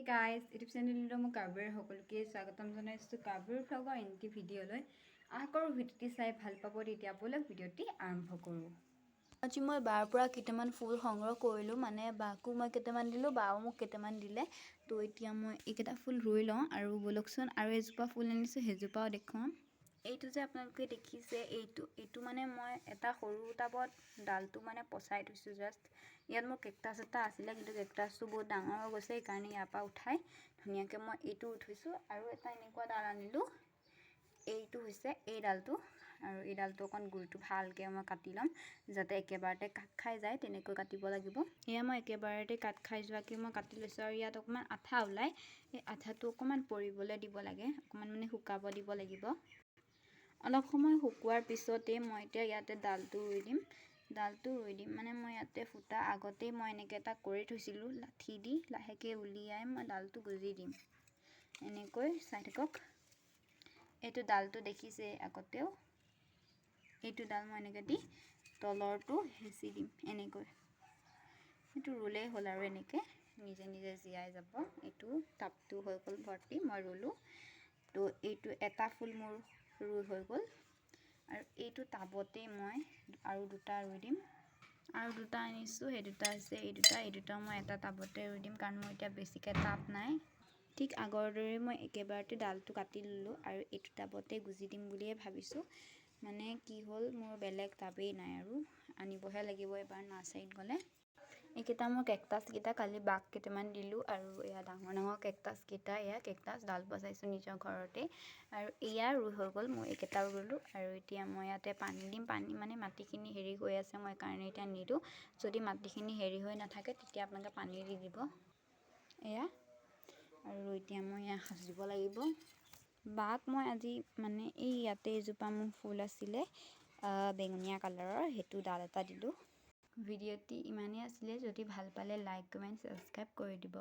Guys YouTube চেনেললৈ মই কাব্যৰ সকলোকে স্বাগতম জনাইছোঁ। কাব্যৰ ভ্লগৰ এনটি ভিডিঅ'লৈ আশা কৰোঁ ভিডিঅ'টি চাই ভাল পাব। তেতিয়া ব'লক ভিডিঅ'টি আৰম্ভ কৰোঁ। আজি মই বাৰ পৰা কেইটামান ফুল সংগ্ৰহ কৰিলোঁ, মানে বাকো মই কেইটামান দিলোঁ, বাও মোক কেইটামান দিলে। তো এতিয়া মই এইকেইটা ফুল ৰুই লওঁ আৰু ব'লকচোন আৰু এজোপা ফুল আনিছোঁ, সেইজোপাও দেখুৱাম। এইটো যে আপোনালোকে দেখিছে, এইটো মানে মই এটা সৰু টাবত ডালটো মানে পচাই থৈছোঁ জাষ্ট। ইয়াত মোৰ কেকটাছ এটা আছিলে, কিন্তু কেকটাছটো বহুত ডাঙৰ হৈ গৈছে, সেইকাৰণে ইয়াৰ পৰা উঠাই ধুনীয়াকৈ মই এইটো উঠিছোঁ। আৰু এটা এনেকুৱা ডাল আনিলোঁ, এইটো হৈছে এই ডালটো, আৰু এই ডালটো অকণ গুৰিটো ভালকৈ মই কাটি ল'ম, যাতে একেবাৰতে কাট খাই যায়, তেনেকৈ কাটিব লাগিব। এয়া মই একেবাৰতে কাট খাই যোৱাকৈ মই কাটি লৈছোঁ। আৰু ইয়াত অকণমান আঠা ওলায়, এই আঠাটো অকণমান পৰিবলৈ দিব লাগে, অকণমান মানে শুকাব দিব লাগিব। অলপ সময় শুকোৱাৰ পিছতেই মই এতিয়া ইয়াতে ডালটো ৰুই দিম। মানে মই ইয়াতে ফুটা আগতেই মই এনেকৈ এটা কৰি থৈছিলোঁ, লাঠি দি লাহেকৈ উলিয়াই মই ডালটো গুজি দিম। এনেকৈ চাই থাকক, এইটো ডালটো দেখিছে আগতেও, এইটো ডাল মই এনেকৈ দি তলৰটো হেঁচি দিম। এনেকৈ এইটো ৰুলেই হ'ল আৰু এনেকৈ নিজে নিজে জীয়াই যাব। এইটো টাবটো হৈ গ'ল ভৰ্তি, মই ৰুলোঁ। তো এইটো এটা ফুল মোৰ ৰুই হৈ গ'ল, আৰু এইটো টাবতেই মই আৰু দুটা ৰুই দিম। আৰু দুটা আনিছোঁ, সেই দুটা হৈছে এই দুটা মই এটা টাবতে ৰুই দিম, কাৰণ মোৰ এতিয়া বেছিকৈ টাব নাই। ঠিক আগৰ দৰে মই একেবাৰতে ডালটো কাটি ল'লোঁ আৰু এইটো টাবতে গুজি দিম বুলিয়ে ভাবিছোঁ। মানে কি হ'ল, মোৰ বেলেগ টাবেই নাই আৰু আনিবহে লাগিব এবাৰ নাৰ্চাৰীত গ'লে। এইকেইটা মোৰ কেকটাছকেইটা কালি বাক কেইটামান দিলোঁ, আৰু এয়া ডাঙৰ ডাঙৰ কেকটাছকেইটা, এয়া কেকটাছ ডাল বচাইছোঁ নিজৰ ঘৰতে। আৰু এয়া ৰুই হৈ গ'ল, মই এইকেইটাও ৰুলোঁ। আৰু এতিয়া মই ইয়াতে পানী দিম, পানী মানে মাটিখিনি হেৰি হৈ আছে, মই কাৰণে এতিয়া নিদিওঁ। যদি মাটিখিনি হেৰি হৈ নাথাকে তেতিয়া আপোনালোকে পানী দি দিব। এয়া আৰু এতিয়া মই এয়া সাজিব লাগিব। বাক মই আজি মানে এই ইয়াতে এজোপা মোৰ ফুল আছিলে বেঙুনীয়া কালাৰৰ, সেইটো ডাল এটা দিলোঁ। ভিডিঅ'টি ইমানেই আছিলে, যদি ভাল পালে লাইক কমেণ্ট ছাবস্ক্ৰাইব কৰি দিব।